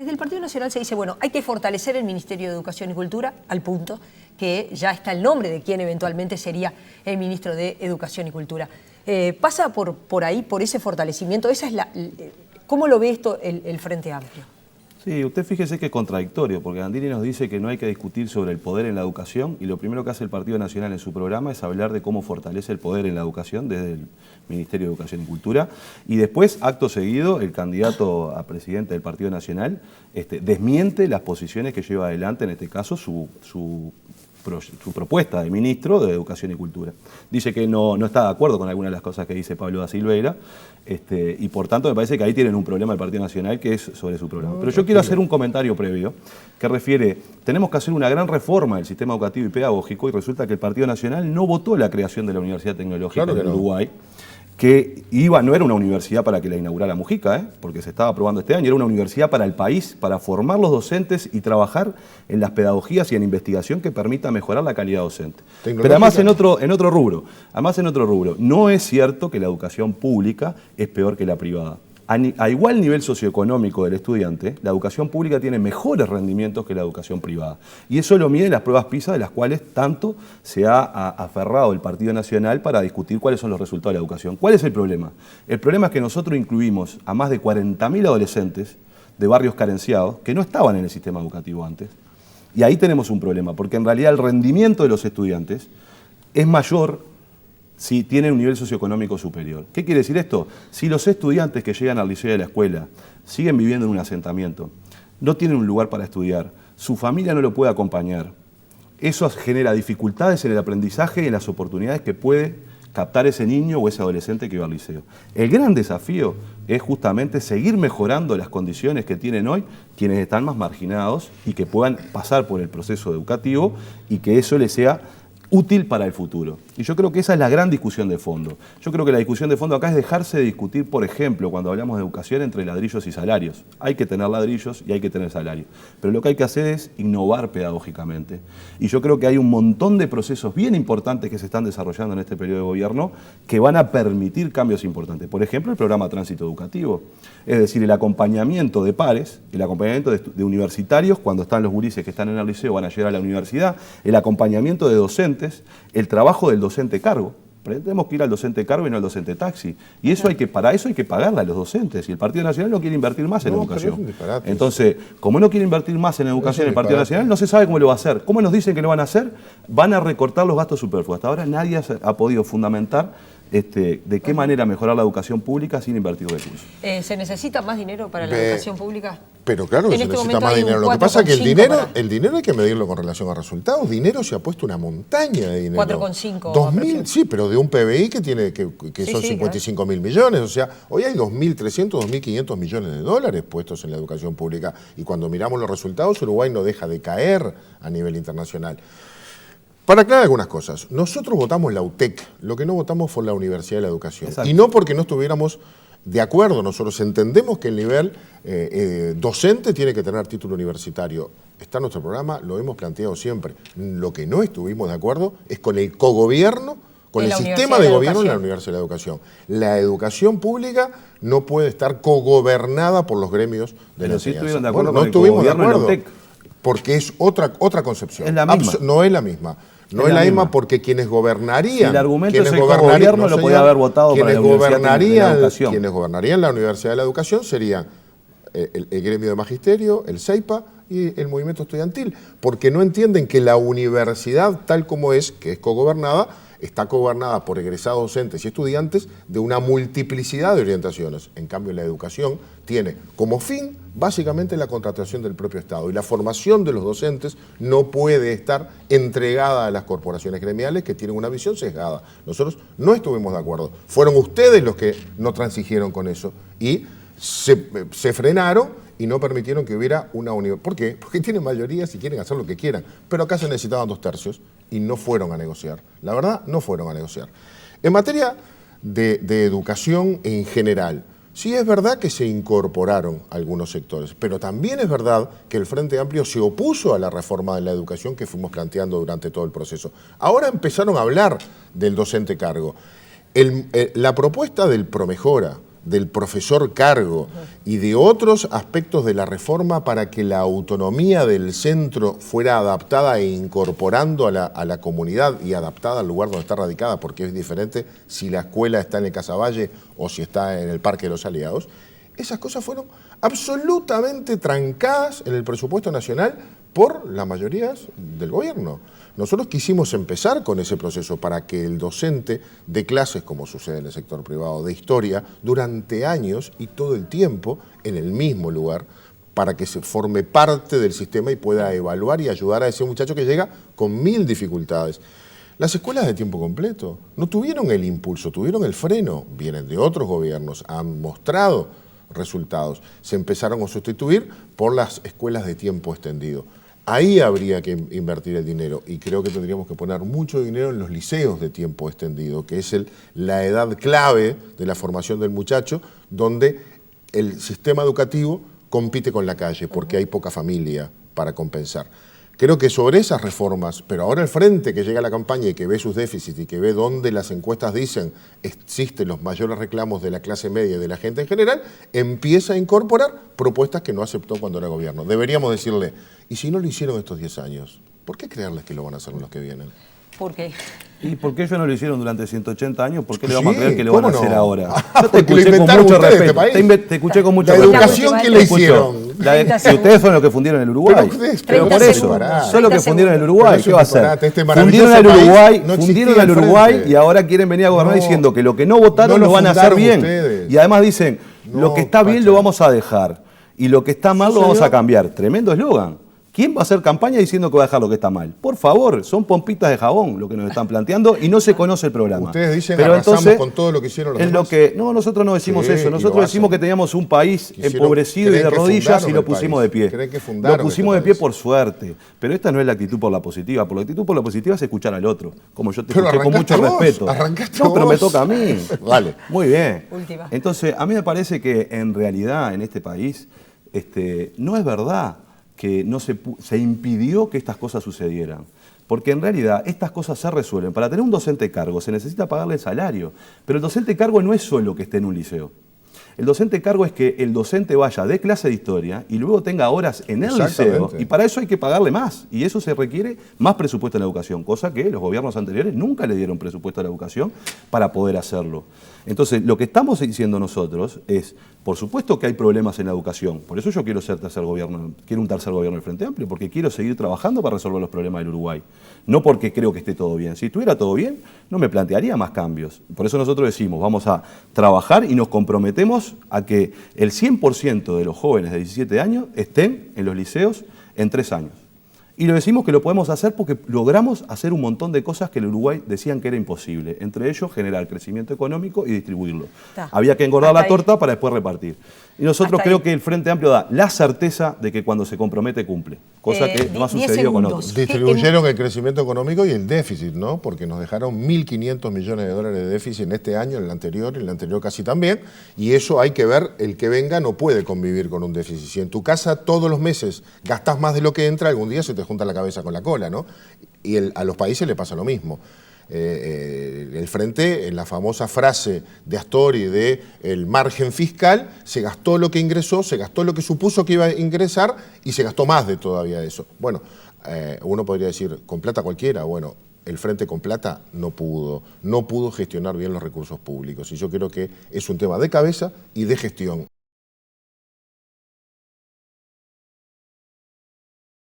Desde el Partido Nacional se dice, bueno, hay que fortalecer el Ministerio de Educación y Cultura, al punto que ya está el nombre de quien eventualmente sería el ministro de Educación y Cultura. ¿Pasa por ahí, por ese fortalecimiento? Esa es ¿cómo lo ve esto el Frente Amplio? Sí, usted fíjese que es contradictorio, porque Gandini nos dice que no hay que discutir sobre el poder en la educación y lo primero que hace el Partido Nacional en su programa es hablar de cómo fortalece el poder en la educación desde el Ministerio de Educación y Cultura. Y después, acto seguido, el candidato a presidente del Partido Nacional desmiente las posiciones que lleva adelante, en este caso, su propuesta de ministro de Educación y Cultura. Dice que no está de acuerdo con algunas de las cosas que dice Pablo da Silveira y por tanto me parece que ahí tienen un problema el Partido Nacional que es sobre su programa. Pero yo quiero hacer un comentario previo que refiere, tenemos que hacer una gran reforma del sistema educativo y pedagógico y resulta que el Partido Nacional no votó la creación de la Universidad Tecnológica en Uruguay, que no era una universidad para que la inaugurara Mujica, porque se estaba aprobando este año, era una universidad para el país, para formar los docentes y trabajar en las pedagogías y en investigación que permita mejorar la calidad docente. Pero además en otro rubro, no es cierto que la educación pública es peor que la privada. A igual nivel socioeconómico del estudiante, la educación pública tiene mejores rendimientos que la educación privada. Y eso lo miden las pruebas PISA, de las cuales tanto se ha aferrado el Partido Nacional para discutir cuáles son los resultados de la educación. ¿Cuál es el problema? El problema es que nosotros incluimos a más de 40.000 adolescentes de barrios carenciados que no estaban en el sistema educativo antes. Y ahí tenemos un problema, porque en realidad el rendimiento de los estudiantes es mayor si tienen un nivel socioeconómico superior. ¿Qué quiere decir esto? Si los estudiantes que llegan al liceo de la escuela siguen viviendo en un asentamiento, no tienen un lugar para estudiar, su familia no lo puede acompañar, eso genera dificultades en el aprendizaje y en las oportunidades que puede captar ese niño o ese adolescente que va al liceo. El gran desafío es justamente seguir mejorando las condiciones que tienen hoy quienes están más marginados y que puedan pasar por el proceso educativo y que eso les sea útil para el futuro. Y yo creo que esa es la gran discusión de fondo. Yo creo que la discusión de fondo acá es dejarse de discutir, por ejemplo, cuando hablamos de educación, entre ladrillos y salarios. Hay que tener ladrillos y hay que tener salarios. Pero lo que hay que hacer es innovar pedagógicamente. Y yo creo que hay un montón de procesos bien importantes que se están desarrollando en este periodo de gobierno que van a permitir cambios importantes. Por ejemplo, el programa Tránsito Educativo. Es decir, el acompañamiento de pares, el acompañamiento de universitarios cuando están los gurises que están en el liceo van a llegar a la universidad, el acompañamiento de docentes, el trabajo del docente cargo. Tenemos que ir al docente cargo y no al docente taxi. Y eso para eso hay que pagarle a los docentes. Y el Partido Nacional no quiere invertir más en educación. Entonces, como no quiere invertir más en educación el Partido Nacional, no se sabe cómo lo va a hacer. ¿Cómo nos dicen que lo van a hacer? Van a recortar los gastos superfluos. Hasta ahora nadie ha podido fundamentar de qué manera mejorar la educación pública sin invertir recursos. ¿Se necesita más dinero para la educación pública? Pero claro que se necesita más dinero. Lo que pasa es que el dinero hay que medirlo con relación a resultados. Dinero se ha puesto una montaña de dinero. 4,5. Sí, pero de un PBI que son 55.000 millones. O sea, hoy hay 2.300, 2.500 millones de dólares puestos en la educación pública. Y cuando miramos los resultados, Uruguay no deja de caer a nivel internacional. Para aclarar algunas cosas, nosotros votamos la UTEC, lo que no votamos fue la Universidad de la Educación. Exacto. Y no porque no estuviéramos de acuerdo, nosotros entendemos que el nivel docente tiene que tener título universitario. Está en nuestro programa, lo hemos planteado siempre. Lo que no estuvimos de acuerdo es con el cogobierno, con el sistema de gobierno en la Universidad de la Educación. La educación pública no puede estar cogobernada por los gremios de la enseñanza. Sí estuvieron de acuerdo no con estuvimos de el gobierno acuerdo, en la UTEC. Porque es otra concepción. Es la misma. No es la misma. No es la misma porque quienes gobernarían... Si el argumento es el gobierno lo podía haber votado para la Universidad de la Educación. Quienes gobernarían la Universidad de la Educación serían el gremio de magisterio, el CEIPA y el movimiento estudiantil, porque no entienden que la universidad tal como es, que es cogobernada, está gobernada por egresados docentes y estudiantes de una multiplicidad de orientaciones. En cambio, la educación tiene como fin básicamente la contratación del propio Estado y la formación de los docentes no puede estar entregada a las corporaciones gremiales que tienen una visión sesgada. Nosotros no estuvimos de acuerdo. Fueron ustedes los que no transigieron con eso y se frenaron y no permitieron que hubiera una universidad. ¿Por qué? Porque tienen mayoría si quieren hacer lo que quieran. Pero acá se necesitaban 2/3 y no fueron a negociar. La verdad, no fueron a negociar. En materia de educación en general, sí es verdad que se incorporaron algunos sectores, pero también es verdad que el Frente Amplio se opuso a la reforma de la educación que fuimos planteando durante todo el proceso. Ahora empezaron a hablar del docente cargo. La propuesta del Promejora del profesor cargo y de otros aspectos de la reforma para que la autonomía del centro fuera adaptada e incorporando a la comunidad y adaptada al lugar donde está radicada, porque es diferente si la escuela está en el Casaballe o si está en el Parque de los Aliados, esas cosas fueron absolutamente trancadas en el presupuesto nacional por la mayoría del gobierno. Nosotros quisimos empezar con ese proceso para que el docente de clases, como sucede en el sector privado, de historia, durante años y todo el tiempo en el mismo lugar, para que se forme parte del sistema y pueda evaluar y ayudar a ese muchacho que llega con 1000 dificultades. Las escuelas de tiempo completo no tuvieron el impulso, tuvieron el freno, vienen de otros gobiernos, han mostrado resultados. Se empezaron a sustituir por las escuelas de tiempo extendido. Ahí habría que invertir el dinero y creo que tendríamos que poner mucho dinero en los liceos de tiempo extendido, que es la edad clave de la formación del muchacho, donde el sistema educativo compite con la calle, porque hay poca familia para compensar. Creo que sobre esas reformas, pero ahora el frente que llega a la campaña y que ve sus déficits y que ve dónde las encuestas dicen existen los mayores reclamos de la clase media y de la gente en general, empieza a incorporar propuestas que no aceptó cuando era gobierno. Deberíamos decirle, ¿y si no lo hicieron estos 10 años? ¿Por qué creerles que lo van a hacer en los que vienen? ¿Por qué? ¿Y por qué ellos no lo hicieron durante 180 años? ¿Por qué le vamos a creer que lo van a hacer ahora? Yo te escuché con mucho respeto. Te escuché con mucho respeto. respeto. La educación que le hicieron. Y ustedes fueron los que fundieron el Uruguay. Pero por eso, son los que fundieron el Uruguay. ¿Qué va a hacer? Fundieron el Uruguay y ahora quieren venir a gobernar diciendo que lo que no votaron lo van a hacer bien. Y además dicen, lo que está bien lo vamos a dejar y lo que está mal lo vamos a cambiar. Tremendo eslogan. ¿Quién va a hacer campaña diciendo que va a dejar lo que está mal? Por favor, son pompitas de jabón lo que nos están planteando y no se conoce el programa. Ustedes dicen que arrasamos con todo lo que hicieron los demás. No, nosotros no decimos eso. Nosotros decimos que teníamos un país empobrecido y de rodillas y lo pusimos de pie. Lo pusimos de pie por suerte. Pero esta no es la actitud por la positiva. Por la actitud por la positiva es escuchar al otro. Como yo te escuché con mucho respeto. No, pero me toca a mí. Vale. Muy bien. Última. Entonces, a mí me parece que en realidad en este país no es verdad que no se impidió que estas cosas sucedieran. Porque en realidad estas cosas se resuelven. Para tener un docente cargo se necesita pagarle el salario, pero el docente cargo no es solo que esté en un liceo. El docente cargo es que el docente vaya de clase de historia y luego tenga horas en el liceo, y para eso hay que pagarle más, y eso se requiere más presupuesto en la educación, cosa que los gobiernos anteriores nunca le dieron presupuesto a la educación para poder hacerlo. Entonces, lo que estamos diciendo nosotros es, por supuesto que hay problemas en la educación, por eso yo quiero un tercer gobierno del Frente Amplio, porque quiero seguir trabajando para resolver los problemas del Uruguay, no porque creo que esté todo bien. Si estuviera todo bien, no me plantearía más cambios. Por eso nosotros decimos, vamos a trabajar y nos comprometemos a que el 100% de los jóvenes de 17 años estén en los liceos en 3 años. Y lo decimos que lo podemos hacer porque logramos hacer un montón de cosas que el Uruguay decían que era imposible. Entre ellos, generar crecimiento económico y distribuirlo. Había que engordar la torta para después repartir. Y nosotros creo que el Frente Amplio da la certeza de que cuando se compromete cumple. Cosa que no ha sucedido con otros. Distribuyeron el crecimiento económico y el déficit, ¿no? Porque nos dejaron 1.500 millones de dólares de déficit en este año, en el anterior casi también. Y eso hay que ver, el que venga no puede convivir con un déficit. Si en tu casa todos los meses gastás más de lo que entra, algún día se te junta la cabeza con la cola, ¿no? Y a los países le pasa lo mismo. El Frente, en la famosa frase de Astori de el margen fiscal, se gastó lo que ingresó, se gastó lo que supuso que iba a ingresar y se gastó más de todavía eso. Bueno, uno podría decir, ¿con plata cualquiera? Bueno, el Frente con plata no pudo gestionar bien los recursos públicos y yo creo que es un tema de cabeza y de gestión.